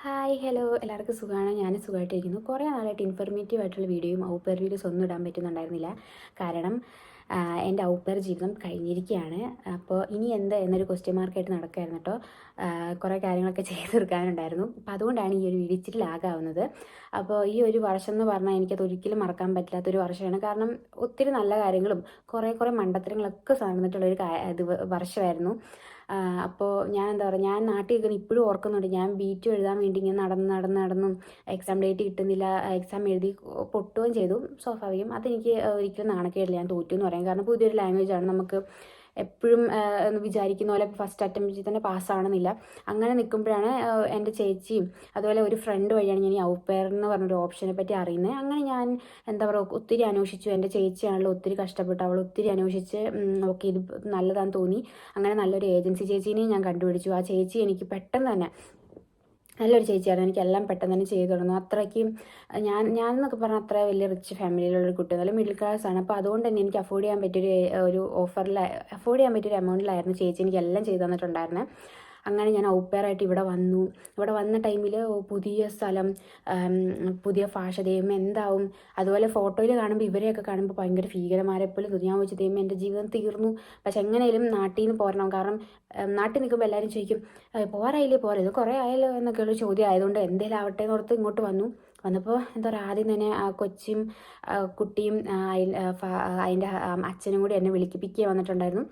Hi hello എല്ലാവർക്കും സുഖമാണ്. ഞാൻ സുഖമായിട്ടിരിക്കുന്നു. കുറേ നാളായിട്ട് ഇൻഫർമേറ്റീവ് ആയിട്ടുള്ള വീഡിയോയും ഔപ്പർ വീഡിയോസ് ഒന്നും ഇടാൻ പറ്റുന്നുണ്ടായിരുന്നില്ല. കാരണം എൻ്റെ ഔപ്പർ ജീവിതം കഴിഞ്ഞിരിക്കുകയാണ്. അപ്പോൾ ഇനി എന്താ എന്നൊരു ക്വസ്റ്റ്യൻ മാർക്കായിട്ട് നടക്കുകയായിരുന്നു കേട്ടോ. കുറേ കാര്യങ്ങളൊക്കെ ചെയ്ത് തീർക്കാനുണ്ടായിരുന്നു. അപ്പോൾ അതുകൊണ്ടാണ് ഈ ഒരു വീഡിയോ ഇച്ചിരി ലാഗാവുന്നത്. അപ്പോൾ ഈ ഒരു വർഷം എന്ന് പറഞ്ഞാൽ എനിക്കത് ഒരിക്കലും മറക്കാൻ പറ്റാത്തൊരു വർഷമാണ്. കാരണം ഒത്തിരി നല്ല കാര്യങ്ങളും കുറേ മണ്ടത്തരങ്ങളൊക്കെ നടന്നിട്ടുള്ളൊരു വർഷമായിരുന്നു. അപ്പോൾ ഞാൻ എന്താ പറയുക, ഞാൻ നാട്ടിൽ നിൽക്കുന്ന ഇപ്പോഴും ഓർക്കുന്നുണ്ട്. ഞാൻ ബി2 എഴുതാൻ വേണ്ടി ഇങ്ങനെ നടന്നും എക്സാം ഡേറ്റ് കിട്ടുന്നില്ല. എക്സാം എഴുതി പൊട്ടുകയും ചെയ്തു. സ്വാഭാവികം. അതെനിക്ക് ഒരിക്കലും നാണക്കേടില്ല. ഞാൻ തോറ്റു എന്ന് പറയാം. കാരണം പുതിയൊരു ലാംഗ്വേജാണ്. നമുക്ക് എപ്പോഴും വിചാരിക്കുന്ന പോലെ ഫസ്റ്റ് അറ്റംപ്റ്റിൽ തന്നെ പാസ്സാവണമെന്നില്ല. അങ്ങനെ നിൽക്കുമ്പോഴാണ് എൻ്റെ ചേച്ചിയും അതുപോലെ ഒരു ഫ്രണ്ട് വഴിയാണ് ഞാൻ ഈ ഔപ്പയർ എന്ന് പറഞ്ഞൊരു ഓപ്ഷനെ പറ്റി അറിയുന്നത്. അങ്ങനെ ഞാൻ എന്താ പറയുക, ഒത്തിരി അന്വേഷിച്ചു. എൻ്റെ ചേച്ചിയാണല്ലോ ഒത്തിരി കഷ്ടപ്പെട്ടു. അവൾ ഒത്തിരി അന്വേഷിച്ച് ഓക്കെ ഇത് നല്ലതാണെന്ന് തോന്നി. അങ്ങനെ നല്ലൊരു ഏജൻസി ചേച്ചീനെയും ഞാൻ കണ്ടുപിടിച്ചു. ആ ചേച്ചി എനിക്ക് പെട്ടെന്ന് തന്നെ നല്ലൊരു ചേച്ചിയായിരുന്നു. എനിക്കെല്ലാം പെട്ടെന്ന് തന്നെ ചെയ്തു തുടങ്ങും. അത്രയ്ക്കും ഞാനെന്നൊക്കെ പറഞ്ഞാൽ അത്ര വലിയ റിച്ച് ഫാമിലിയിലുള്ളൊരു കുട്ടി, നല്ല മിഡിൽ ക്ലാസ് ആണ്. അപ്പോൾ അതുകൊണ്ട് തന്നെ എനിക്ക് അഫോർഡ് ചെയ്യാൻ പറ്റിയൊരു അഫോർഡ് ചെയ്യാൻ പറ്റിയൊരു എമൗണ്ടിലായിരുന്നു ചേച്ചി എനിക്ക് എല്ലാം ചെയ്തു തന്നിട്ടുണ്ടായിരുന്നത്. അങ്ങനെ ഞാൻ ഔപ്പയറായിട്ട് ഇവിടെ വന്നു. ഇവിടെ വന്ന ടൈമിൽ പുതിയ സ്ഥലം, പുതിയ ഭാഷ, ദൈവം എന്താവും. അതുപോലെ ഫോട്ടോയിൽ കാണുമ്പോൾ ഇവരെയൊക്കെ കാണുമ്പോൾ ഭയങ്കര ഭീകരന്മാരെപ്പോലും തോന്നി. ഞാൻ വെച്ച് ദൈവം എൻ്റെ ജീവിതം തീർന്നു. പക്ഷെ എങ്ങനെയും നാട്ടിൽ നിന്ന് പോരണം. കാരണം നാട്ടിൽ നിൽക്കുമ്പോൾ എല്ലാവരും ചോദിക്കും പോരായില്ലേ ഇത് കുറേ ആയല്ലോ എന്നൊക്കെയുള്ള ചോദ്യം ആയതുകൊണ്ട് എന്തേലും ആവട്ടെ എന്നോർത്ത് ഇങ്ങോട്ട് വന്നപ്പോൾ എന്താ പറയുക, ആദ്യം തന്നെ ആ കൊച്ചും കുട്ടിയും അതിൻ്റെ അച്ഛനും കൂടി എന്നെ പിക്ക് വന്നിട്ടുണ്ടായിരുന്നു.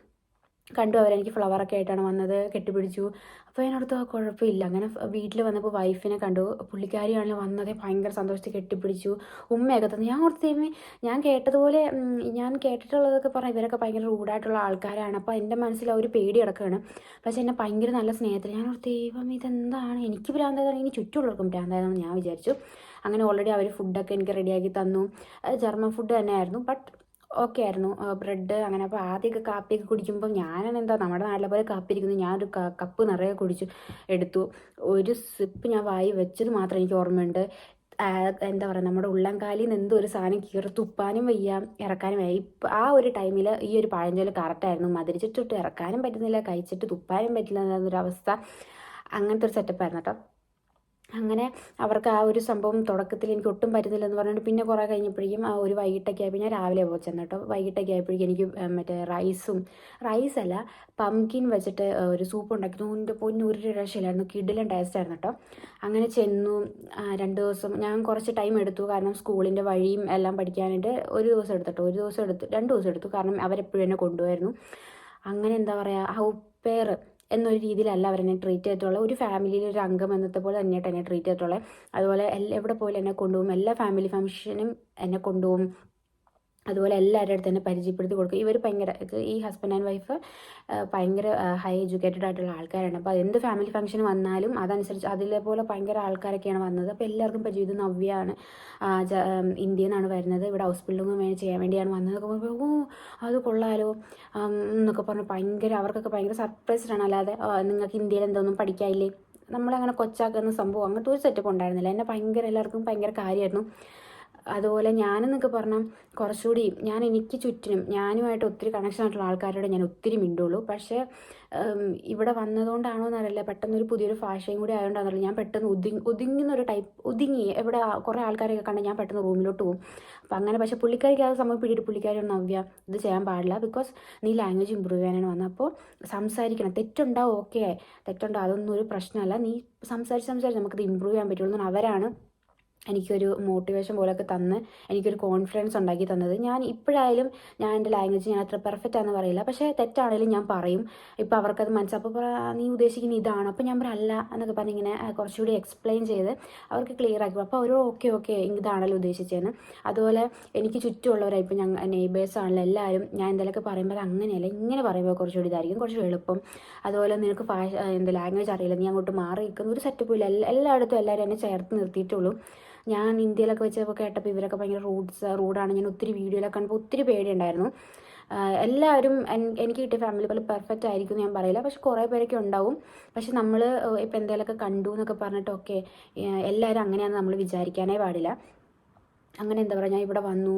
കണ്ടു. അവരെനിക്ക് ഫ്ലവറൊക്കെ ആയിട്ടാണ് വന്നത്, കെട്ടിപ്പിടിച്ചു. അപ്പോൾ അതിനടുത്ത് കുഴപ്പമില്ല. അങ്ങനെ വീട്ടിൽ വന്നപ്പോൾ വൈഫിനെ കണ്ടു. പുള്ളിക്കാരിയാണല്ലോ വന്നത്, ഭയങ്കര സന്തോഷത്തിൽ കെട്ടിപ്പിടിച്ചു. ഉമ്മയൊക്കെ തന്നു. ഞാൻ ഓർത്ത് ദൈവമേ, ഞാൻ കേട്ടിട്ടുള്ളതൊക്കെ പറഞ്ഞാൽ ഇവരൊക്കെ ഭയങ്കര റൂഡായിട്ടുള്ള ആൾക്കാരാണ്. അപ്പോൾ എൻ്റെ മനസ്സിൽ ഒരു പേടി കിടക്കുകയാണ്. പക്ഷേ എന്നെ ഭയങ്കര നല്ല സ്നേഹത്തിൽ. ഞാൻ ഓർത്ത് ദൈവം ഇതെന്താണ്, എനിക്ക് ഭ്രാന്തായതാണ് ഇനി ചുറ്റുമുള്ളവർക്കും ഭ്രാന്തായതെന്ന് ഞാൻ വിചാരിച്ചു. അങ്ങനെ ഓൾറെഡി അവർ ഫുഡൊക്കെ എനിക്ക് റെഡിയാക്കി തന്നു. ജർമ്മൻ ഫുഡ് തന്നെയായിരുന്നു. ബട്ട് ഓക്കെ ആയിരുന്നു. ബ്രെഡ് അങ്ങനെ. അപ്പോൾ ആദ്യമൊക്കെ കാപ്പിയൊക്കെ കുടിക്കുമ്പോൾ ഞാനാണ് എന്താ നമ്മുടെ നാട്ടിലെ പോലെ കാപ്പി ഇരിക്കുന്നു. ഞാനൊരു കപ്പ് നിറയെ എടുത്തു. ഒരു സിപ്പ് ഞാൻ വായി വെച്ചത് മാത്രം എനിക്ക് ഓർമ്മയുണ്ട്. എന്താ പറയുക, നമ്മുടെ ഉള്ളംകാലിൽ നിന്ന് എന്തോ ഒരു സാധനം കീറി തുപ്പാനും വയ്യ, ഇറക്കാനും വയ്യ. ഇപ്പം ആ ഒരു ടൈമിൽ ഈ ഒരു പഴഞ്ചൊല്ല് കറക്റ്റായിരുന്നു. മധുരിച്ചിട്ട് ഇറക്കാനും പറ്റുന്നില്ല, കഴിച്ചിട്ട് തുപ്പാനും പറ്റില്ല എന്നൊരവസ്ഥ. അങ്ങനത്തെ ഒരു സെറ്റപ്പായിരുന്നു കേട്ടോ. അങ്ങനെ അവർക്ക് ആ ഒരു സംഭവം തുടക്കത്തിൽ എനിക്ക് ഒട്ടും പറ്റുന്നില്ലെന്ന് പറഞ്ഞിട്ട് പിന്നെ കുറേ കഴിഞ്ഞപ്പോഴേക്കും ആ ഒരു വൈകിട്ടൊക്കെ ആയപ്പോൾ ഞാൻ രാവിലെ ചെന്നു കേട്ടോ. വൈകിട്ടൊക്കെ ആയപ്പോഴേക്കും എനിക്ക് മറ്റേ റൈസല്ല പംകിൻ വെച്ചിട്ട് ഒരു സൂപ്പ് ഉണ്ടാക്കി. എൻ്റെ പൊന്നു ഒരു രക്ഷയില്ലായിരുന്നു, കിടിലൻ ടേസ്റ്റ് ആയിരുന്നു കേട്ടോ. അങ്ങനെ ചെന്നു. 2 ദിവസം ഞാൻ കുറച്ച് ടൈം എടുത്തു. കാരണം സ്കൂളിൻ്റെ വഴിയും എല്ലാം പഠിക്കാനായിട്ട് ഒരു ദിവസം എടുത്തു. 2 ദിവസം എടുത്തു. കാരണം അവരെപ്പോഴും എന്നെ കൊണ്ടുപോയിരുന്നു. അങ്ങനെ എന്താ പറയുക, ഔപ്പേർ എന്നൊരു രീതിയിലല്ല അവരെന്നെ ട്രീറ്റ് ചെയ്തിട്ടുള്ളത്. ഒരു ഫാമിലിയിലെ ഒരു അംഗം എന്നത്തെ പോലെ തന്നെയായിട്ട് എന്നെ ട്രീറ്റ് ചെയ്തിട്ടുള്ളത്. അതുപോലെ എവിടെ പോലും എന്നെ കൊണ്ടുപോകും. എല്ലാ ഫാമിലി ഫംഗ്ഷനും എന്നെ കൊണ്ടുപോകും. അതുപോലെ എല്ലാവരുടെ അടുത്ത് തന്നെ പരിചയപ്പെടുത്തി കൊടുക്കും. ഇവർ ഭയങ്കര ഈ ഹസ്ബൻഡ് ആൻഡ് വൈഫ് ഭയങ്കര ഹൈ എഡ്യൂക്കേറ്റഡ് ആയിട്ടുള്ള ആൾക്കാരാണ്. അപ്പോൾ എന്ത് ഫാമിലി ഫംഗ്ഷൻ വന്നാലും അതനുസരിച്ച് അതിലേപോലെ ഭയങ്കര ആൾക്കാരൊക്കെയാണ് വന്നത്. അപ്പോൾ എല്ലാവർക്കും പരിചയം. ഇത് നവ്യാണ്, ഇന്ത്യയിൽ നിന്നാണ് വരുന്നത്, ഇവിടെ ഹൗസ് ബിൽഡിങ് ചെയ്യാൻ വേണ്ടിയാണ് വന്നത്. ഓ അത് കൊള്ളാലോ എന്നൊക്കെ പറഞ്ഞ് അവർക്കൊക്കെ ഭയങ്കര സർപ്രൈസ്ഡാണ്. അല്ലാതെ നിങ്ങൾക്ക് ഇന്ത്യയിൽ എന്തൊന്നും പഠിക്കാനില്ലേ, നമ്മളങ്ങനെ കൊച്ചാക്കുന്ന സംഭവം അങ്ങനത്തെ ഒരു സെറ്റപ്പ് ഉണ്ടായിരുന്നില്ല. എന്നെ എല്ലാവർക്കും ഭയങ്കര കാര്യമായിരുന്നു. അതുപോലെ ഞാനെന്നൊക്കെ പറഞ്ഞാൽ കുറച്ചുകൂടി എനിക്ക് ചുറ്റിനും ഞാനുമായിട്ട് ഒത്തിരി കണക്ഷൻ ആയിട്ടുള്ള ആൾക്കാരോട് ഞാൻ ഒത്തിരി മിണ്ടുള്ളൂ. പക്ഷേ ഇവിടെ വന്നതുകൊണ്ടാണോ എന്നറിയില്ല, പെട്ടെന്നൊരു പുതിയൊരു ഭാഷയും കൂടി ആയതുകൊണ്ടാണെന്നറിയില്ല, ഞാൻ പെട്ടെന്ന് ഒതുങ്ങുന്നൊരു ഒതുങ്ങി എവിടെ കുറേ ആൾക്കാരൊക്കെ കണ്ടാൽ ഞാൻ പെട്ടെന്ന് റൂമിലോട്ട് പോകും. അപ്പം അങ്ങനെ. പക്ഷേ പുള്ളിക്കാരിക്ക് ആ സമയം പുള്ളിക്കാരി നവ്യ ഇത് ചെയ്യാൻ പാടില്ല, ബിക്കോസ് നീ ലാംഗ്വേജ് ഇമ്പ്രൂവ് ചെയ്യാനാണ് വന്നത്. അപ്പോൾ സംസാരിക്കണം. തെറ്റുണ്ടാവും, ഓക്കെ, തെറ്റുണ്ടോ അതൊന്നും ഒരു പ്രശ്നമല്ല. നീ സംസാരിച്ച് നമുക്കത് ഇമ്പ്രൂവ് ചെയ്യാൻ പറ്റുള്ളൂ എന്ന് അവരാണ് എനിക്കൊരു മോട്ടിവേഷൻ പോലെയൊക്കെ തന്ന് എനിക്കൊരു കോൺഫിഡൻസ് ഉണ്ടാക്കി തന്നത്. ഞാൻ ഇപ്പോഴായാലും ഞാൻ എൻ്റെ ലാംഗ്വേജ് ഞാൻ അത്ര പെർഫെക്റ്റ് ആണെന്ന് പറയില്ല, പക്ഷേ തെറ്റാണെങ്കിലും ഞാൻ പറയും. ഇപ്പോൾ അവർക്കത് അപ്പോൾ നീ ഉദ്ദേശിക്കുന്ന ഇതാണ്, അപ്പോൾ ഞാൻ അല്ല എന്നൊക്കെ പറഞ്ഞ് ഇങ്ങനെ കുറച്ചുകൂടി എക്സ്പ്ലെയിൻ ചെയ്ത് അവർക്ക് ക്ലിയർ ആക്കി. അപ്പോൾ അവർ ഓക്കെ ഇതാണല്ലോ ഉദ്ദേശിച്ചതെന്ന്. അതുപോലെ എനിക്ക് ചുറ്റുമുള്ളവരായി, ഇപ്പോൾ നെയ്ബേഴ്സ് ആണല്ലോ എല്ലാവരും, ഞാൻ എന്തെങ്കിലുമൊക്കെ പറയുമ്പോൾ അത് അങ്ങനെയല്ല, ഇങ്ങനെ പറയുമ്പോൾ കുറച്ചുകൂടി ഇതായിരിക്കും, കുറച്ചുകൂടി എളുപ്പം. അതുപോലെ നിനക്ക് ലാംഗ്വേജ് അറിയില്ല, നീ അങ്ങോട്ട് മാറി നിൽക്കുന്ന ഒരു സെറ്റപ്പും ഇല്ല. എല്ലായിടത്തും എല്ലാവരും എന്നെ ചേർത്ത് നിർത്തിയിട്ടുള്ളൂ. ഞാൻ ഇന്ത്യയിലൊക്കെ വെച്ചപ്പോൾ കേട്ടപ്പോൾ ഇവരൊക്കെ ഭയങ്കര റൂഡാണ്. ഞാൻ ഒത്തിരി വീഡിയോയിലൊക്കെ കണ്ടപ്പോൾ ഒത്തിരി പേടിയുണ്ടായിരുന്നു. എല്ലാവരും എനിക്ക് കിട്ടിയ ഫാമിലി പോലെ പെർഫെക്റ്റ് ആയിരിക്കും ഞാൻ പറയില്ല, പക്ഷെ കുറേ പേരൊക്കെ ഉണ്ടാവും. പക്ഷെ നമ്മൾ ഇപ്പോൾ എന്തെങ്കിലുമൊക്കെ കണ്ടു എന്നൊക്കെ പറഞ്ഞിട്ടൊക്കെ എല്ലാവരും അങ്ങനെയാണെന്ന് നമ്മൾ വിചാരിക്കാനേ പാടില്ല. അങ്ങനെ എന്താ പറയുക, ഞാൻ ഇവിടെ വന്നു,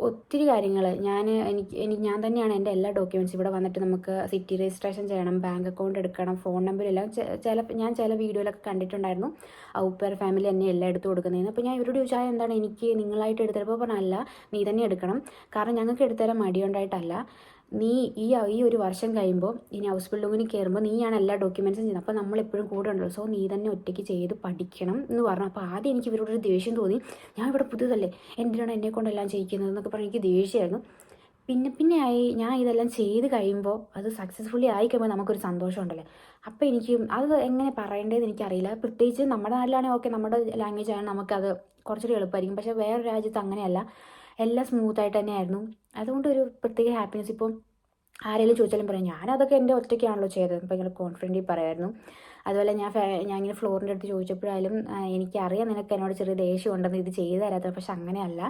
ഒത്തിരി കാര്യങ്ങൾ ഞാൻ തന്നെയാണ് എൻ്റെ എല്ലാ ഡോക്യുമെൻറ്റ്സ് ഇവിടെ വന്നിട്ട് നമുക്ക് സിറ്റി രജിസ്ട്രേഷൻ ചെയ്യണം, ബാങ്ക് അക്കൗണ്ട് എടുക്കണം, ഫോൺ നമ്പർ എല്ലാം ഞാൻ ചില വീഡിയോയിലൊക്കെ കണ്ടിട്ടുണ്ടായിരുന്നു ഔപ്പർ ഫാമിലി എന്നെ എല്ലാം എടുത്തു കൊടുക്കുന്നതെന്ന്. അപ്പോൾ ഞാൻ ഇവരോട് ചോദിച്ചാൽ എന്താണ് എനിക്ക് നിങ്ങളായിട്ട് എടുത്തപ്പോൾ പറഞ്ഞല്ല, നീ തന്നെ എടുക്കണം, കാരണം ഞങ്ങൾക്ക് എടുത്തുതരാൻ മടിയുണ്ടായിട്ടല്ല, നീ ഈ ഒരു വർഷം കഴിയുമ്പോൾ ഇനി ഹൗസ് ബിൽഡിങ്ങിന് കയറുമ്പോൾ നീയാണ് എല്ലാ ഡോക്യുമെൻറ്റ്സും ചെയ്യുന്നത്, അപ്പോൾ നമ്മളെപ്പോഴും കൂടെ ഉണ്ടല്ലോ, സോ നീ തന്നെ ഒറ്റയ്ക്ക് ചെയ്ത് പഠിക്കണം എന്ന് പറഞ്ഞു. അപ്പോൾ ആദ്യം എനിക്ക് ഇവരോടൊരു ദേഷ്യം തോന്നി, ഞാൻ ഇവിടെ പുതിയതല്ലേ, എന്തിനാണ് എന്നെ കൊണ്ടെല്ലാം ചെയ്യിക്കുന്നത് എന്നൊക്കെ പറഞ്ഞ് എനിക്ക് ദേഷ്യമായിരുന്നു. പിന്നെ ഞാൻ ഇതെല്ലാം ചെയ്ത് കഴിയുമ്പോൾ അത് സക്സസ്ഫുള്ളി ആയി കഴിയുമ്പോൾ നമുക്കൊരു സന്തോഷം ഉണ്ടല്ലേ. അപ്പോൾ എനിക്ക് അത് എങ്ങനെ പറയേണ്ടതെന്ന് എനിക്കറിയില്ല. പ്രത്യേകിച്ച് നമ്മുടെ നാട്ടിലാണെങ്കിൽ ഓക്കെ, നമ്മുടെ ലാംഗ്വേജ് ആണ്, നമുക്കത് കുറച്ചുകൂടി എളുപ്പമായിരിക്കും. പക്ഷേ വേറെ രാജ്യത്ത് അങ്ങനെയല്ല, എല്ലാം സ്മൂത്തായിട്ട് തന്നെയായിരുന്നു. അതുകൊണ്ട് ഒരു പ്രത്യേക ഹാപ്പിനെസ്. ഇപ്പം ആരെങ്കിലും ചോദിച്ചാലും പറയാം ഞാനതൊക്കെ എൻ്റെ ഒറ്റയ്ക്കാണല്ലോ ചെയ്തത്, ഇപ്പോൾ ഇങ്ങനെ കോൺഫിഡൻ്റ് പറയുമായിരുന്നു. അതുപോലെ ഞാൻ ഇങ്ങനെ ഫ്ലോറിൻ്റെ അടുത്ത് ചോദിച്ചപ്പോഴായാലും എനിക്കറിയാം നിനക്ക് എന്നോട് ചെറിയ ദേഷ്യം ഉണ്ടെന്ന് ഇത് ചെയ്തു തരാത്തത്, പക്ഷെ അങ്ങനെയല്ല,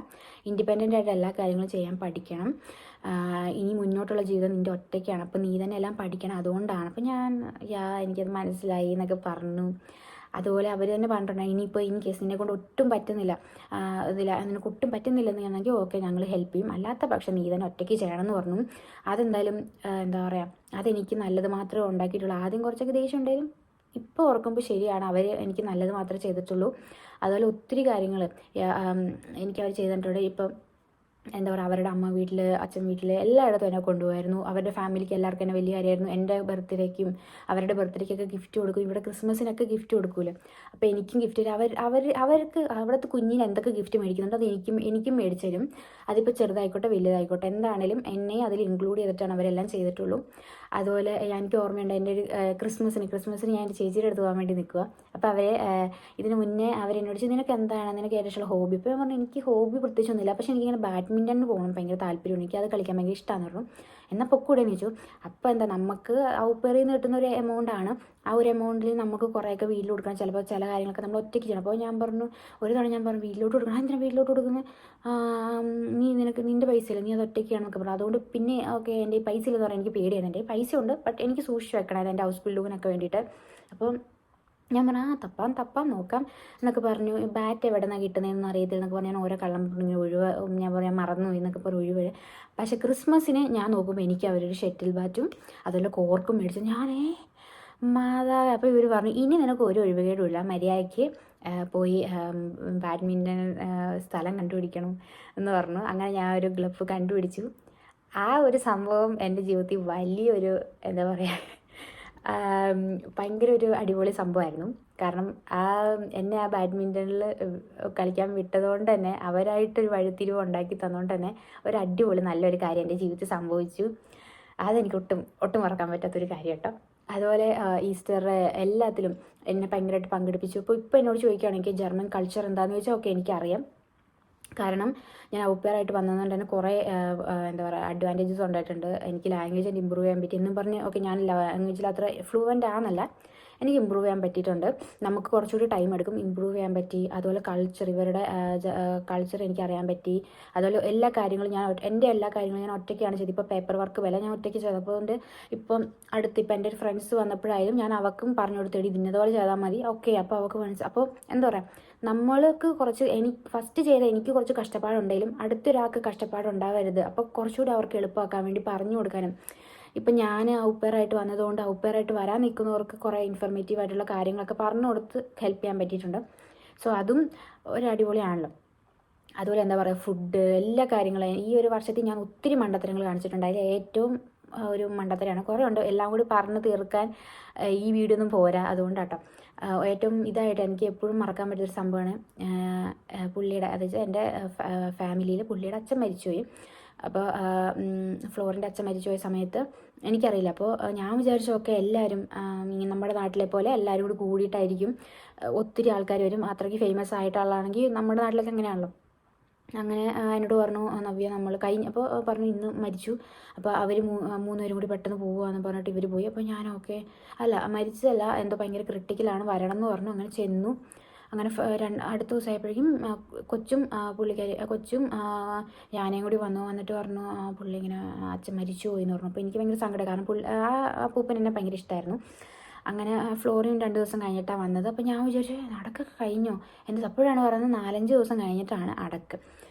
ഇൻഡിപെൻഡൻ്റ് ആയിട്ട് എല്ലാ കാര്യങ്ങളും ചെയ്യാൻ പഠിക്കണം. ഇനി മുന്നോട്ടുള്ള ജീവിതം നിൻ്റെ ഒറ്റയ്ക്കാണ്, അപ്പോൾ നീ തന്നെ എല്ലാം പഠിക്കണം, അതുകൊണ്ടാണ്. അപ്പോൾ എനിക്കത് മനസ്സിലായി എന്നൊക്കെ പറഞ്ഞു. അതുപോലെ അവർ തന്നെ പറഞ്ഞിട്ടുണ്ടായി, ഇനിയിപ്പോൾ ഇൻ കേസ് നിന്നെ കൊണ്ട് ഒട്ടും പറ്റുന്നില്ല, നിനക്ക് ഒട്ടും പറ്റുന്നില്ലെന്ന് ഞാനെങ്കിൽ ഓക്കെ ഞങ്ങൾ ഹെൽപ്പ് ചെയ്യും, അല്ലാത്ത പക്ഷം നീ തന്നെ ഒറ്റയ്ക്ക് ചെയ്യണമെന്ന് പറഞ്ഞു. അതെന്തായാലും എന്താ പറയുക, അതെനിക്ക് നല്ലത് മാത്രമേ ഉണ്ടാക്കിയിട്ടുള്ളൂ. ആദ്യം കുറച്ചൊക്കെ ദേഷ്യം ഉണ്ടായാലും ഇപ്പോൾ ഓർക്കുമ്പോൾ ശരിയാണ്, അവർ എനിക്ക് നല്ലത് മാത്രമേ ചെയ്തിട്ടുള്ളൂ. അതുപോലെ ഒത്തിരി കാര്യങ്ങൾ എനിക്കവർ ചെയ്തിട്ടുണ്ട്. ഇപ്പം എന്താ പറയുക, അവരുടെ അമ്മ വീട്ടിൽ, അച്ഛൻ വീട്ടിൽ എല്ലായിടത്തും എന്നെ കൊണ്ടുപോയായിരുന്നു. അവരുടെ ഫാമിലിക്ക് എല്ലാവർക്കും എന്നെ വലിയ കാര്യമായിരുന്നു. എൻ്റെ ബർത്ത്ഡേക്കും അവരുടെ ബർത്ത്ഡേക്കൊക്കെ ഗിഫ്റ്റ് കൊടുക്കും. ഇവിടെ ക്രിസ്മസിനൊക്കെ ഗിഫ്റ്റ് കൊടുക്കൂലേ, അപ്പോൾ എനിക്കും ഗിഫ്റ്റ് തരും. അവർക്ക് അവിടുത്തെ കുഞ്ഞിന് എന്തൊക്കെ ഗിഫ്റ്റ് മേടിക്കുന്നുണ്ട് അത് എനിക്കും മേടിച്ചു തരും. അതിപ്പോൾ ചെറുതായിക്കോട്ടെ വലുതായിക്കോട്ടെ എന്താണേലും എന്നെ അതിൽ ഇൻക്ലൂഡ് ചെയ്തിട്ടാണ് അവരെല്ലാം ചെയ്തിട്ടുള്ളൂ. അതുപോലെ എനിക്ക് ഓർമ്മയുണ്ട്, എൻ്റെ ഒരു ക്രിസ്മസിന് ഞാൻ എൻ്റെ ചേച്ചിയുടെ അടുത്ത് പോകാൻ വേണ്ടി നിൽക്കുക. അപ്പോൾ ഇതിന് മുന്നേ അവരെന്നോട് ചോദിച്ചു നിനക്ക് എന്താണ്, നിനക്ക് ഏറ്റവും ഇഷ്ടമുള്ള ഹോബി? അപ്പോൾ ഞാൻ പറഞ്ഞു എനിക്ക് ഹോബി പ്രത്യേകിച്ചൊന്നുമില്ല, പക്ഷേ എനിക്കിങ്ങനെ ബാഡ്മിൻ്റൺ പോകണം ഭയങ്കര താല്പര്യമാണ്, എനിക്ക് അത് കളിക്കാൻ ഭയങ്കര ഇഷ്ടമാണെന്ന് പറഞ്ഞു. എന്നാൽ പൊക്കൂടെയെന്ന് ചോദിച്ചു. അപ്പോൾ എന്താ, നമുക്ക് ഔപ്പറിൽ നിന്ന് കിട്ടുന്ന ഒരു എമൗണ്ടാണ്, ആ ഒരു എമൗണ്ടിൽ നമുക്ക് കുറേയൊക്കെ വീട്ടിൽ കൊടുക്കണം, ചിലപ്പോൾ ചില കാര്യങ്ങളൊക്കെ നമ്മൾ ഒറ്റയ്ക്ക് ചെയ്യണം. അപ്പോൾ ഒരു തവണ ഞാൻ പറഞ്ഞു വീട്ടിലോട്ട് കൊടുക്കണം, എന്തിനാണ് വീട്ടിലോട്ട് കൊടുക്കുന്നത്, നിൻ്റെ പൈസയില്ല, നീ അത് ഒറ്റയ്ക്കാണെന്നൊക്കെ പറഞ്ഞു. അതുകൊണ്ട് പിന്നെ ഓക്കെ എൻ്റെ പൈസ ഇല്ലെന്ന് പറയാൻ എനിക്ക് പേടിയായിരുന്നു. എൻ്റെ പൈസ ഉണ്ട്, ബട്ട് എനിക്ക് സൂക്ഷിച്ച് വെക്കണമായിരുന്നു എൻ്റെ ഹൗസ് ബിൽഡിങ്ങിനൊക്കെ വേണ്ടിയിട്ട്. അപ്പോൾ ഞാൻ പറഞ്ഞു തപ്പാം നോക്കാം എന്നൊക്കെ പറഞ്ഞു. ബാറ്റ് എവിടെ നിന്നാണ് കിട്ടുന്നതെന്ന് അറിയത്തില്ല എന്നൊക്കെ പറഞ്ഞ് ഞാൻ ഓരോ കള്ളം ഞാൻ മറന്നു എന്നൊക്കെ പറഞ്ഞ് ഒഴിവ്. പക്ഷേ ക്രിസ്മസിന് ഞാൻ നോക്കുമ്പോൾ എനിക്ക് അവരൊരു ഷട്ടിൽ ബാറ്റും അതുപോലെ കോർക്കും മേടിച്ചു. മാതാവ്. അപ്പോൾ ഇവർ പറഞ്ഞു ഇനി നിനക്ക് ഒരു ഒഴിവുകേടുമില്ല, മര്യാദയ്ക്ക് പോയി ബാഡ്മിൻ്റൺ സ്ഥലം കണ്ടുപിടിക്കണം എന്ന് പറഞ്ഞു. അങ്ങനെ ഞാൻ ഒരു ഗ്ലബ് കണ്ടുപിടിച്ചു. ആ ഒരു സംഭവം എൻ്റെ ജീവിതത്തിൽ വലിയൊരു എന്താ പറയുക, ഭയങ്കര ഒരു അടിപൊളി സംഭവമായിരുന്നു. കാരണം എന്നെ ആ ബാഡ്മിൻ്റണിൽ കളിക്കാൻ വിട്ടതുകൊണ്ട് തന്നെ, അവരായിട്ടൊരു വഴിത്തിരിവ് ഉണ്ടാക്കി തന്നുകൊണ്ട് തന്നെ ഒരു അടിപൊളി നല്ലൊരു കാര്യം എൻ്റെ ജീവിതത്തിൽ സംഭവിച്ചു. അതെനിക്ക് ഒട്ടും മറക്കാൻ പറ്റാത്തൊരു കാര്യം കേട്ടോ. അതുപോലെ ഈസ്റ്റർ എല്ലാത്തിലും എന്നെ ഭയങ്കരമായിട്ട് പങ്കെടുപ്പിച്ചു. ഇപ്പോൾ എന്നോട് ചോദിക്കുകയാണെങ്കിൽ ജർമ്മൻ കൾച്ചർ എന്താണെന്ന് ചോദിച്ചാൽ ഓക്കെ എനിക്കറിയാം, കാരണം ഞാൻ ഔപ്പറായിട്ട് വന്നതുകൊണ്ട് തന്നെ കുറേ എന്താ പറയുക അഡ്വാൻറ്റേജസ് ഉണ്ടായിട്ടുണ്ട്. എനിക്ക് ലാംഗ്വേജ് ഇമ്പ്രൂവ് ചെയ്യാൻ പറ്റി എന്നും പറഞ്ഞ് ഓക്കെ ഞാൻ ലാംഗ്വേജിൽ അത്ര ഫ്ലുവൻ്റ് ആണെന്നല്ല, എനിക്ക് ഇമ്പ്രൂവ് ചെയ്യാൻ പറ്റിയിട്ടുണ്ട്. നമുക്ക് കുറച്ചുകൂടി ടൈം എടുക്കും, ഇമ്പ്രൂവ് ചെയ്യാൻ പറ്റി. അതുപോലെ ഇവരുടെ കൾച്ചർ എനിക്ക് അറിയാൻ പറ്റി. അതുപോലെ എല്ലാ കാര്യങ്ങളും എൻ്റെ എല്ലാ കാര്യങ്ങളും ഞാൻ ഒറ്റയ്ക്കാണ് ചെയ്തത്. ഇപ്പോൾ പേപ്പർ വർക്ക് വരെ ഞാൻ ഒറ്റയ്ക്ക് ചെയ്തപ്പോൾ കൊണ്ട് ഇപ്പം എൻ്റെ ഒരു ഫ്രണ്ട്സ് വന്നപ്പോഴായാലും ഞാൻ അവർക്കും പറഞ്ഞു കൊടുത്തേടി ഇന്നതുപോലെ ചെയ്താൽ മതി, ഓക്കെ. അപ്പോൾ അവർക്ക് മനസ്സിലായി. അപ്പോൾ എന്താ പറയുക, നമ്മൾക്ക് കുറച്ച് ഫസ്റ്റ് ചെയ്ത എനിക്ക് കുറച്ച് കഷ്ടപ്പാടുണ്ടെങ്കിലും അടുത്തൊരാൾക്ക് കഷ്ടപ്പാടുണ്ടാവരുത്. അപ്പോൾ കുറച്ചുകൂടി അവർക്ക് എളുപ്പമാക്കാൻ വേണ്ടി പറഞ്ഞു കൊടുക്കാനും, ഇപ്പം ഞാൻ ഔപ്പറായിട്ട് വന്നതുകൊണ്ട് ഔപ്പറായിട്ട് വരാൻ നിൽക്കുന്നവർക്ക് കുറേ ഇൻഫർമേറ്റീവ് ആയിട്ടുള്ള കാര്യങ്ങളൊക്കെ പറഞ്ഞു കൊടുത്ത് ഹെൽപ്പ് ചെയ്യാൻ പറ്റിയിട്ടുണ്ട്. സോ അതും ഒരു അടിപൊളിയാണല്ലോ. അതുപോലെ എന്താ പറയുക, ഫുഡ് എല്ലാ കാര്യങ്ങളും ഈ ഒരു വർഷത്തിൽ ഞാൻ ഒത്തിരി മണ്ടത്തരങ്ങൾ കാണിച്ചിട്ടുണ്ട്. അതിൽ ഏറ്റവും ഒരു മണ്ടത്തരമാണ്, കുറേ ഉണ്ട്, എല്ലാം കൂടി പറഞ്ഞു തീർക്കാൻ ഈ വീഡിയോ ഒന്നും പോരാ, അതുകൊണ്ടാട്ടോ. ഏറ്റവും ഇതായിട്ട് എനിക്ക് എപ്പോഴും മറക്കാൻ പറ്റിയൊരു സംഭവമാണ് പുള്ളിയുടെ, അതായത് എൻ്റെ ഫാമിലിയിൽ പുള്ളിയുടെ അച്ഛൻ മരിച്ചുപോയി. അപ്പോൾ ഫ്ലോറിൻ്റെ അച്ഛൻ മരിച്ചുപോയ സമയത്ത് എനിക്കറിയില്ല. അപ്പോൾ ഞാൻ വിചാരിച്ചു ഓക്കെ എല്ലാവരും നമ്മുടെ നാട്ടിലെ പോലെ എല്ലാവരും കൂടി കൂടിയിട്ടായിരിക്കും, ഒത്തിരി ആൾക്കാർ വരും, അത്രയ്ക്ക് ഫേമസ് ആയിട്ടുള്ളതാണെങ്കിൽ നമ്മുടെ നാട്ടിലൊക്കെ എങ്ങനെയാണല്ലോ. അങ്ങനെ എന്നോട് പറഞ്ഞു നവ്യ നമ്മൾ അപ്പോൾ പറഞ്ഞു ഇന്ന് മരിച്ചു, അപ്പോൾ അവർ മൂന്നുപേരും കൂടി പെട്ടെന്ന് പോകുകയെന്ന് പറഞ്ഞിട്ട് ഇവർ പോയി. അപ്പോൾ ഞാൻ ഓക്കെ അല്ല മരിച്ചതല്ല, എന്തോ ഭയങ്കര ക്രിട്ടിക്കലാണ്, വരണം എന്ന് പറഞ്ഞു. അങ്ങനെ ചെന്നു. അങ്ങനെ അടുത്ത ദിവസമായപ്പോഴേക്കും കൊച്ചും ഞാനേയും കൂടി വന്നിട്ട് പറഞ്ഞു പുള്ളി ഇങ്ങനെ അച്ഛൻ മരിച്ചു പോയി എന്ന് പറഞ്ഞു. അപ്പോൾ എനിക്ക് ഭയങ്കര സങ്കടം, കാരണം പൂപ്പൻ എന്നെ ഭയങ്കര ഇഷ്ടമായിരുന്നു. അങ്ങനെ ഫ്ലോറിൻ 2 ദിവസം കഴിഞ്ഞിട്ടാണ് വന്നത്. അപ്പോൾ ഞാൻ വിചാരിച്ചു അടക്കൊക്കെ കഴിഞ്ഞോ, എന്നിട്ട് അപ്പോഴാണ് പറയുന്നത് 4-5 ദിവസം കഴിഞ്ഞിട്ടാണ് അടക്ക്.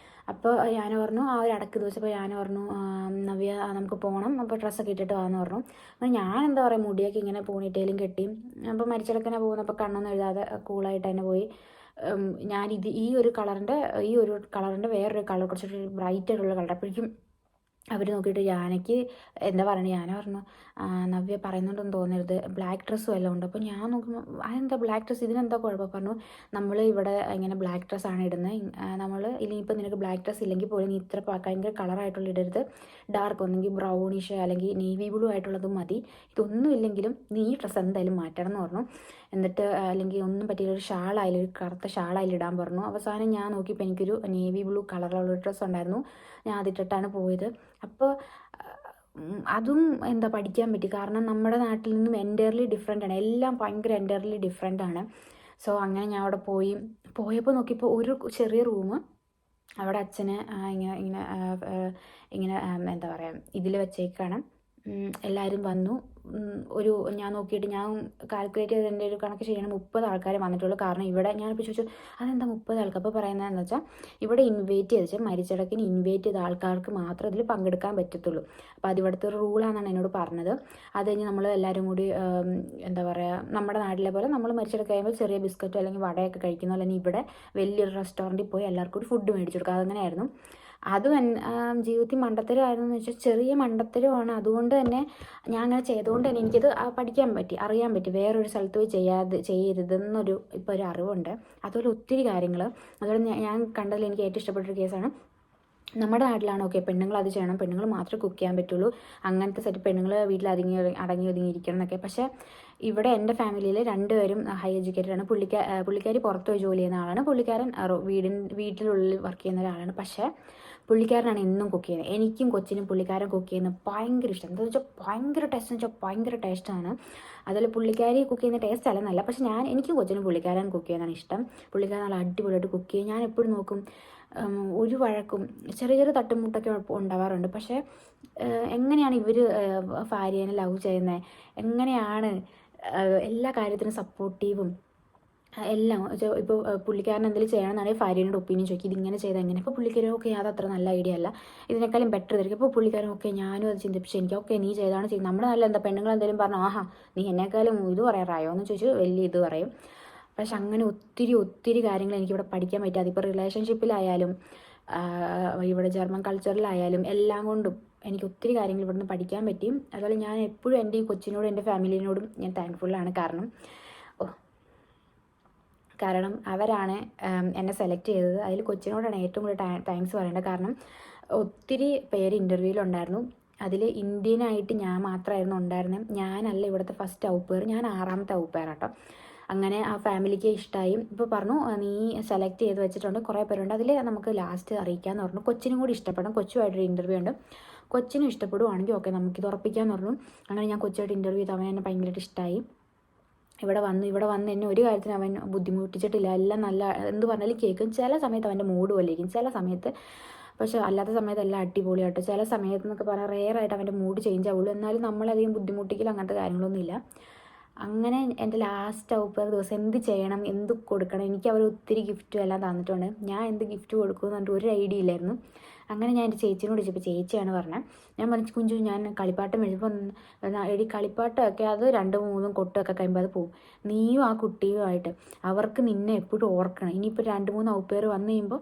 അപ്പോൾ ഞാൻ പറഞ്ഞു ആ ഒരു അടക്ക് ദിവസം അപ്പോൾ ഞാൻ പറഞ്ഞു നവ്യ നമുക്ക് പോകണം, അപ്പോൾ ഡ്രസ്സൊക്കെ ഇട്ടിട്ട് വാന്ന് പറഞ്ഞു. അപ്പോൾ ഞാൻ എന്താ പറയുക മുടിയൊക്കെ ഇങ്ങനെ പോണിറ്റയിലും കെട്ടി, അപ്പോൾ മരിച്ചിടക്കനെ പോകുന്നപ്പോൾ കണ്ണൊന്നും എഴുതാതെ കൂളായിട്ട് തന്നെ പോയി. ഈ ഒരു കളറിൻ്റെ വേറൊരു കളർ കുറച്ചൊരു ബ്രൈറ്റ് ആയിട്ടുള്ള കളർ. അപ്പോഴേക്കും അവർ നോക്കിയിട്ട് യാനയ്ക്ക് എന്താ പറയുന്നത്, ഞാൻ പറഞ്ഞു നവ്യ പറയുന്നുണ്ടെന്ന് തോന്നരുത്, ബ്ലാക്ക് ഡ്രസ്സും എല്ലാം ഉണ്ട്. അപ്പോൾ ഞാൻ നോക്കുമ്പോൾ അതെന്താ ബ്ലാക്ക് ഡ്രസ്സ്, ഇതിനെന്താ കുഴപ്പം? പറഞ്ഞു നമ്മൾ ഇവിടെ ഇങ്ങനെ ബ്ലാക്ക് ഡ്രസ്സാണ് ഇടുന്നത്, നമ്മൾ ഇനിയിപ്പോൾ നിനക്ക് ബ്ലാക്ക് ഡ്രസ്സ് ഇല്ലെങ്കിൽ പോലും നീ ഇത്ര ഭയങ്കര കളറായിട്ടുള്ള ഇടരുത്, ഡാർക്ക് ഒന്നെങ്കിൽ ബ്രൗണിഷ് അല്ലെങ്കിൽ നേവി ബ്ലൂ ആയിട്ടുള്ളതും മതി, ഇതൊന്നും ഇല്ലെങ്കിലും നീ ഈ ഡ്രസ്സ് എന്തായാലും മാറ്റണം എന്ന് പറഞ്ഞു. എന്നിട്ട് അല്ലെങ്കിൽ ഒന്നും പറ്റിയില്ല ഒരു ഷാളായാലും ഒരു കറുത്ത ഷാളായാലും ഇടാൻ പറഞ്ഞു. അവസാനം ഞാൻ നോക്കിയപ്പോൾ എനിക്കൊരു നേവി ബ്ലൂ കളറുള്ള ഡ്രസ്സ് ഉണ്ടായിരുന്നു, ഞാൻ അതിട്ടിട്ടാണ് പോയത്. അപ്പോൾ അതും എന്താ പഠിക്കാൻ പറ്റി, കാരണം നമ്മുടെ നാട്ടിൽ നിന്നും എൻറ്റയർലി ഡിഫറെൻ്റ് ആണ്, എല്ലാം ഭയങ്കര എൻറ്റയർലി ഡിഫറെൻ്റ് ആണ്. സോ അങ്ങനെ ഞാൻ അവിടെ പോയപ്പോൾ നോക്കിയപ്പോൾ ഒരു ചെറിയ റൂം അവിടെ അച്ഛനെ ഇങ്ങനെ ഇങ്ങനെ ഇങ്ങനെ എന്താ പറയുക ഇതിൽ വെച്ചേക്കാണ്. എല്ലാവരും വന്നു. ഞാൻ നോക്കിയിട്ട് ഞാൻ കാൽക്കുലേറ്റ് ചെയ്ത് എൻ്റെ ഒരു കണക്ക് ചെയ്യണം 30 ആൾക്കാരെ വന്നിട്ടുള്ളൂ. കാരണം ഇവിടെ ഞാനിപ്പോൾ ചോദിച്ചു അതെന്താ 30 ആൾക്ക്? അപ്പോൾ പറയുന്നതെന്ന് വെച്ചാൽ ഇവിടെ ഇൻവൈറ്റ് ചെയ്ത് മരിച്ചടക്കിന് ഇൻവൈറ്റ് ചെയ്ത ആൾക്കാർക്ക് മാത്രം ഇതിൽ പങ്കെടുക്കാൻ പറ്റത്തുള്ളൂ. അപ്പോൾ അത് ഇവിടുത്തെ ഒരു റൂളാണെന്നാണ് എന്നോട് പറഞ്ഞത്. അത് കഴിഞ്ഞ് നമ്മൾ എല്ലാവരും കൂടി എന്താ പറയുക നമ്മുടെ നാട്ടിലെ പോലെ നമ്മൾ മരിച്ചടക്ക് കഴിയുമ്പോൾ ചെറിയ ബിസ്ക്കറ്റോ അല്ലെങ്കിൽ വടയൊക്കെ കഴിക്കുന്ന അല്ലെങ്കിൽ ഇവിടെ വലിയൊരു റെസ്റ്റോറൻറ്റിൽ പോയി എല്ലാവർക്കും കൂടി ഫുഡ് മേടിച്ചു കൊടുക്കുക. അതങ്ങനെയായിരുന്നു. അതും ജീവിതത്തിൽ മണ്ടത്തരമായിരുന്നു എന്ന് വെച്ചാൽ ചെറിയ മണ്ടത്തരമാണ്. അതുകൊണ്ട് തന്നെ ഞാൻ അങ്ങനെ ചെയ്തുകൊണ്ട് തന്നെ എനിക്കത് പഠിക്കാൻ പറ്റി, അറിയാൻ പറ്റി, വേറൊരു സ്ഥലത്ത് പോയി ചെയ്യരുതെന്നൊരു ഇപ്പോൾ ഒരു അറിവുണ്ട്. അതുപോലെ ഒത്തിരി കാര്യങ്ങൾ. അതുപോലെ ഞാൻ കണ്ടതിൽ എനിക്ക് ഏറ്റവും ഇഷ്ടപ്പെട്ടൊരു കേസാണ്, നമ്മുടെ നാട്ടിലാണ് ഓക്കെ പെണ്ണുങ്ങൾ അത് ചെയ്യണം, പെണ്ണുങ്ങൾ മാത്രമേ കുക്ക് ചെയ്യാൻ പറ്റുള്ളൂ, അങ്ങനത്തെ സെറ്റ് പെണ്ണുങ്ങൾ വീട്ടിൽ അടങ്ങി ഒതുങ്ങിയിരിക്കണം എന്നൊക്കെ. പക്ഷേ ഇവിടെ എൻ്റെ ഫാമിലിയിൽ 2 പേരും ഹൈ എഡ്യൂക്കേറ്റഡ് ആണ്. പുള്ളിക്കാരി പുറത്ത് പോയി ജോലി ചെയ്യുന്ന ആളാണ്, പുള്ളിക്കാരൻ വീട്ടിനുള്ളിൽ വർക്ക് ചെയ്യുന്ന ഒരാളാണ്. പക്ഷേ പുള്ളിക്കാരനാണ് എന്നും കുക്ക് ചെയ്യുന്നത്. എനിക്കും കൊച്ചിനും പുള്ളിക്കാരൻ കുക്ക് ചെയ്യുന്നത് ഭയങ്കര ഇഷ്ടം. എന്താണെന്ന് വെച്ചാൽ ഭയങ്കര ടേസ്റ്റ് എന്ന് വെച്ചാൽ ഭയങ്കര ടേസ്റ്റാണ്. അതുപോലെ പുള്ളിക്കാരി കുക്ക് ചെയ്യുന്ന ടേസ്റ്റ് അല്ലെന്നല്ല, പക്ഷേ എനിക്കും കൊച്ചിനും പുള്ളിക്കാരൻ കുക്ക് ചെയ്യുന്നതാണ് ഇഷ്ടം. പുള്ളിക്കാരൻ നല്ല അടിപൊളിയായിട്ട് കുക്ക് ചെയ്യും. ഞാൻ എപ്പോഴും നോക്കും ഒരു വഴക്കും ചെറിയ ചെറിയ തട്ടുമുട്ടൊക്കെ ഉണ്ടാവാറുണ്ട്. പക്ഷേ എങ്ങനെയാണ് ഇവർ ഭാര്യേനെ ലവ് ചെയ്യുന്നത്, എങ്ങനെയാണ് എല്ലാ കാര്യത്തിനും സപ്പോർട്ടീവും എല്ലാം. ഇപ്പോൾ പുള്ളിക്കാരൻ എന്തെങ്കിലും ചെയ്യണമെന്നാണെങ്കിൽ ഭാര്യേനോട് ഒപ്പീനിയൻ ചോദിക്കും, ഇതിങ്ങനെ ചെയ്താൽ എങ്ങനെ. ഇപ്പോൾ പുള്ളിക്കാരൻ ഓക്കെ അത് അത്ര നല്ല ഐഡിയ അല്ല, ഇതിനേക്കാളും ബെറ്റർ ആയിരിക്കും. ഇപ്പോൾ പുള്ളിക്കാരൻ ഓക്കെ ഞാനും അത് ചിന്തിപ്പിച്ച് എനിക്ക് ഓക്കെ നീ ചെയ്താണ് ചെയ്യുന്നത്. നമ്മുടെ നല്ല എന്താ പെണ്ണുങ്ങൾ എന്തെങ്കിലും പറഞ്ഞു ആഹാ നീ എന്നെക്കാളും ഇത് പറയാറായോ എന്ന് ചോദിച്ചു വലിയ ഇത് പറയും. പക്ഷെ അങ്ങനെ ഒത്തിരി കാര്യങ്ങൾ എനിക്കിവിടെ പഠിക്കാൻ പറ്റും. അതിപ്പോൾ റിലേഷൻഷിപ്പിലായാലും ഇവിടെ ജർമ്മൻ കൾച്ചറിലായാലും എല്ലാം കൊണ്ടും എനിക്ക് ഒത്തിരി കാര്യങ്ങൾ ഇവിടുന്ന് പഠിക്കാൻ പറ്റി. അതുപോലെ ഞാൻ എപ്പോഴും എൻ്റെ ഈ കൊച്ചിനോടും എൻ്റെ ഫാമിലിനോടും ഞാൻ താങ്ക്ഫുള്ളാണ്. കാരണം അവരാണ് എന്നെ സെലക്ട് ചെയ്തത്. അതിൽ കൊച്ചിനോടാണ് ഏറ്റവും കൂടുതൽ താങ്ക്സ് പറയേണ്ടത്. കാരണം ഒത്തിരി പേര് ഇൻ്റർവ്യൂവിലുണ്ടായിരുന്നു, അതിൽ ഇന്ത്യനായിട്ട് ഞാൻ മാത്രമായിരുന്നു ഉണ്ടായിരുന്നത്. ഞാനല്ല ഇവിടുത്തെ ഫസ്റ്റ് ഔപ്പേർ, ഞാൻ 6ാമത്തെ ഔപ്പേറാട്ടോ. അങ്ങനെ ആ ഫാമിലിക്ക് ഇഷ്ടമായി. ഇപ്പോൾ പറഞ്ഞു നീ സെലക്ട് ചെയ്ത് വെച്ചിട്ടുണ്ട്, കുറേ പേരുണ്ട്, അതിൽ നമുക്ക് ലാസ്റ്റ് അറിയിക്കാമെന്ന് പറഞ്ഞു. കൊച്ചിനും കൂടി ഇഷ്ടപ്പെടും, കൊച്ചുമായിട്ടൊരു ഇൻ്റർവ്യൂ ഉണ്ട്, കൊച്ചിനും ഇഷ്ടപ്പെടുവാണെങ്കിൽ ഓക്കെ നമുക്കിത് ഉറപ്പിക്കാമെന്ന് പറഞ്ഞു. അങ്ങനെ ഞാൻ കൊച്ചുമായിട്ട് ഇൻ്റർവ്യൂ ചെയ്ത് അവൻ എന്നെ ഭയങ്കരമായിട്ട് ഇഷ്ടമായി. ഇവിടെ വന്ന് എന്നെ ഒരു കാര്യത്തിന് അവൻ ബുദ്ധിമുട്ടിച്ചിട്ടില്ല. എല്ലാം നല്ല എന്ത് പറഞ്ഞാലും കേൾക്കും. ചില സമയത്ത് അവൻ്റെ മൂഡ് പോലെയിരിക്കും, ചില സമയത്ത് പക്ഷേ അല്ലാത്ത സമയത്ത് എല്ലാം അടിപൊളിയാട്ടോ. ചില സമയത്ത് എന്നൊക്കെ പറഞ്ഞാൽ റെയറായിട്ട് അവൻ്റെ മൂഡ് ചേഞ്ച് ആവുള്ളൂ. എന്നാലും നമ്മളധികം ബുദ്ധിമുട്ടിക്കില്ല, അങ്ങനത്തെ കാര്യങ്ങളൊന്നുമില്ല. അങ്ങനെ എൻ്റെ ലാസ്റ്റ് ഔപ്പർ ദിവസം എന്ത് ചെയ്യണം എന്ത് കൊടുക്കണം, എനിക്ക് അവർ ഒത്തിരി ഗിഫ്റ്റും എല്ലാം തന്നിട്ടുണ്ട്. ഞാൻ എന്ത് ഗിഫ്റ്റ് കൊടുക്കുമെന്ന് പറഞ്ഞിട്ട് ഒരു ഐഡിയ ഇല്ലായിരുന്നു. അങ്ങനെ ഞാൻ എൻ്റെ ചേച്ചിനോട് ചോദിച്ചപ്പോൾ ചേച്ചിയാണ് പറഞ്ഞത്. ഞാൻ പറഞ്ഞു കുഞ്ചു ഞാൻ കളിപ്പാട്ടം മേടിച്ചപ്പോൾ എടി കളിപ്പാട്ടമൊക്കെ അത് 2-3 കൊട്ടൊക്കെ കഴിയുമ്പോൾ അത് പോകും, നീയും ആ കുട്ടിയുമായിട്ട് അവർക്ക് നിന്നെ എപ്പോഴും ഓർക്കണം. ഇനിയിപ്പോൾ 2-3 ഔപ്പേർ വന്നു കഴിയുമ്പോൾ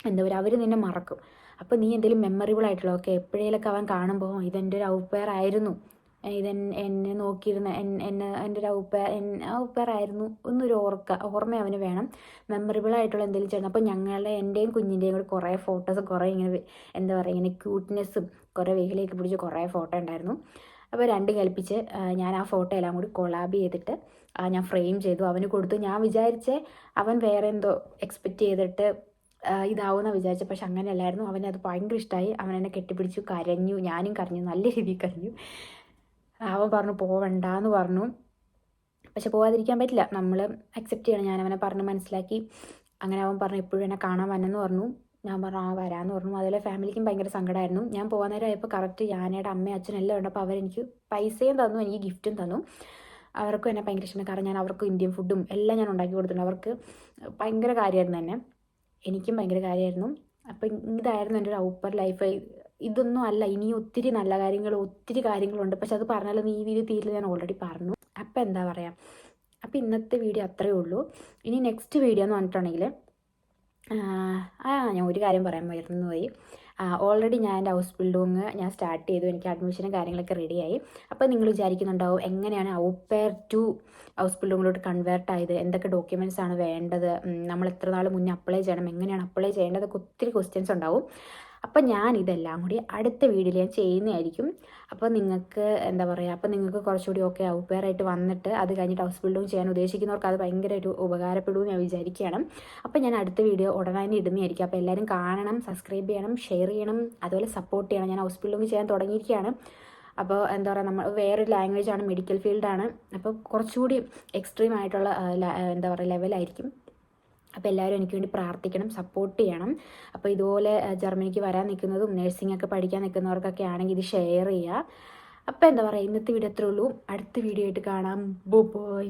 എന്താ പറയുക അവർ നിന്നെ മറക്കും. അപ്പോൾ നീ എന്തെങ്കിലും മെമ്മറബിൾ ആയിട്ടുള്ള ഓക്കെ എപ്പോഴേലൊക്കെ അവൻ കാണുമ്പോൾ ഇതെൻ്റെ ഒരു ഔപ്പേർ ആയിരുന്നു, എന്നെ നോക്കിയിരുന്ന എൻ്റെ ഒരു ഔപ്പേർ ആയിരുന്നു എന്നൊരു ഓർമ്മ അവന് വേണം. മെമ്മറബിൾ ആയിട്ടുള്ള എന്തെങ്കിലും ചെയ്യണം. അപ്പോൾ എൻ്റെയും കുഞ്ഞിൻ്റെയും കൂടെ കുറേ ഫോട്ടോസ്, കുറേ ഇങ്ങനെ എന്താ പറയുക ഇങ്ങനെ ക്യൂട്ട്നെസ്സും കുറേ വെയിലേക്ക് പിടിച്ച് കുറേ ഫോട്ടോ ഉണ്ടായിരുന്നു. അപ്പോൾ 2 കൽപ്പിച്ച് ഞാൻ ആ ഫോട്ടോ എല്ലാം കൂടി കൊളാബ് ചെയ്തിട്ട് ഞാൻ ഫ്രെയിം ചെയ്തു അവന് കൊടുത്തു. ഞാൻ വിചാരിച്ചേ അവൻ വേറെ എന്തോ എക്സ്പെക്റ്റ് ചെയ്തിട്ട് ഇതാവുമെന്ന് വിചാരിച്ചു, പക്ഷെ അങ്ങനെയല്ലായിരുന്നു. അവനത് ഭയങ്കര ഇഷ്ടമായി. അവൻ എന്നെ കെട്ടിപ്പിടിച്ചു, കരഞ്ഞു, ഞാനും കരഞ്ഞു, നല്ല രീതിയിൽ കരഞ്ഞു. അവൻ പറഞ്ഞു പോവണ്ടെന്ന് പറഞ്ഞു, പക്ഷെ പോകാതിരിക്കാൻ പറ്റില്ല, നമ്മൾ അക്സെപ്റ്റ് ചെയ്യണം. ഞാൻ അവനെ പറഞ്ഞ് മനസ്സിലാക്കി. അങ്ങനെ അവൻ പറഞ്ഞു എപ്പോഴും എന്നെ കാണാൻ വന്നെന്ന് പറഞ്ഞു. ഞാൻ പറഞ്ഞു വരാമെന്ന് പറഞ്ഞു. അതുപോലെ ഫാമിലിക്കും ഭയങ്കര സങ്കടമായിരുന്നു. ഞാൻ പോകാൻ നേരം ആയപ്പോൾ കറക്റ്റ് ഞാനയുടെ അമ്മയും അച്ഛനും എല്ലാം ഉണ്ട്. അപ്പോൾ അവരെനിക്ക് പൈസയും തന്നു, എനിക്ക് ഗിഫ്റ്റും തന്നു. അവർക്കും എന്നെ ഭയങ്കര ഇഷ്ടമാണ്, കാരണം ഞാൻ അവർക്ക് ഇന്ത്യൻ ഫുഡും എല്ലാം ഞാൻ ഉണ്ടാക്കി കൊടുത്തിട്ടുണ്ട്. അവർക്ക് ഭയങ്കര കാര്യമായിരുന്നു തന്നെ, എനിക്കും ഭയങ്കര കാര്യമായിരുന്നു. അപ്പം ഇതായിരുന്നു എൻ്റെ ഒരു ഔപ്പർ ലൈഫ്. ഇതൊന്നും അല്ല, ഇനിയും ഒത്തിരി നല്ല കാര്യങ്ങൾ, ഒത്തിരി കാര്യങ്ങളുണ്ട്. പക്ഷെ അത് പറഞ്ഞാലൊന്നും ഈ വീഡിയോ തീരില്ല, ഞാൻ ഓൾറെഡി പറഞ്ഞു. അപ്പം എന്താ പറയുക, അപ്പം ഇന്നത്തെ വീഡിയോ അത്രയേ ഉള്ളൂ. ഇനി നെക്സ്റ്റ് വീഡിയോ എന്ന് പറഞ്ഞിട്ടുണ്ടെങ്കിൽ ഞാൻ ഒരു കാര്യം പറയാൻ മറന്നു പോയി. ഓൾറെഡി ഞാൻ എൻ്റെ ഹൗസ് ബിൽഡിങ് ഞാൻ സ്റ്റാർട്ട് ചെയ്തു. എനിക്ക് അഡ്മിഷനും കാര്യങ്ങളൊക്കെ റെഡിയായി. അപ്പോൾ നിങ്ങൾ വിചാരിക്കുന്നുണ്ടാവും എങ്ങനെയാണ് ഔപ്പർ ടു ഹൗസ് ബിൽഡിങ്ങിലോട്ട് കൺവേർട്ട് ആയത്, എന്തൊക്കെ ഡോക്യുമെൻറ്റ്സ് ആണ് വേണ്ടത്, നമ്മൾ എത്ര നാൾ മുന്നേ അപ്ലൈ ചെയ്യണം, എങ്ങനെയാണ് അപ്ലൈ ചെയ്യേണ്ടതൊക്കെ ഒത്തിരി ക്വസ്റ്റ്യൻസ് ഉണ്ടാവും. അപ്പം ഞാൻ ഇതെല്ലാം കൂടി അടുത്ത വീഡിയോയിൽ ഞാൻ ചെയ്യുന്നതായിരിക്കും. അപ്പോൾ നിങ്ങൾക്ക് എന്താ പറയുക, അപ്പോൾ നിങ്ങൾക്ക് കുറച്ചുകൂടി ഓക്കെ ഔപ്പറായിട്ട് വന്നിട്ട് അത് കഴിഞ്ഞിട്ട് ഹൗസ് ബിൽഡിങ് ചെയ്യാൻ ഉദ്ദേശിക്കുന്നവർക്ക് അത് ഭയങ്കര ഒരു ഉപകാരപ്പെടുമെന്ന് ഞാൻ വിചാരിക്കുകയാണ്. അപ്പോൾ ഞാൻ അടുത്ത വീഡിയോ ഉടനെ ഇടുന്നതായിരിക്കും. അപ്പോൾ എല്ലാവരും കാണണം, സബ്സ്ക്രൈബ് ചെയ്യണം, ഷെയർ ചെയ്യണം, അതുപോലെ സപ്പോർട്ട് ചെയ്യണം. ഞാൻ ഹൗസ് ബിൽഡിങ് ചെയ്യാൻ തുടങ്ങിയിരിക്കുകയാണ്. അപ്പോൾ എന്താ പറയുക, നമ്മൾ വേറൊരു ലാംഗ്വേജാണ്, മെഡിക്കൽ ഫീൽഡാണ്. അപ്പോൾ കുറച്ചുകൂടി എക്സ്ട്രീം ആയിട്ടുള്ള എന്താ പറയുക ലെവലായിരിക്കും. അപ്പോൾ എല്ലാവരും എനിക്ക് വേണ്ടി പ്രാർത്ഥിക്കണം, സപ്പോർട്ട് ചെയ്യണം. അപ്പോൾ ഇതുപോലെ ജർമ്മനിക്ക് വരാൻ നിൽക്കുന്നതും നഴ്സിംഗ് ഒക്കെ പഠിക്കാൻ നിൽക്കുന്നവർക്കൊക്കെ ആണെങ്കിൽ ഇത് ഷെയർ ചെയ്യുക. അപ്പോൾ എന്താ പറയുക, ഇന്നത്തെ വീഡിയോ അത്രേ ഉള്ളൂ. അടുത്ത വീഡിയോ ആയിട്ട് കാണാം. ബൈ.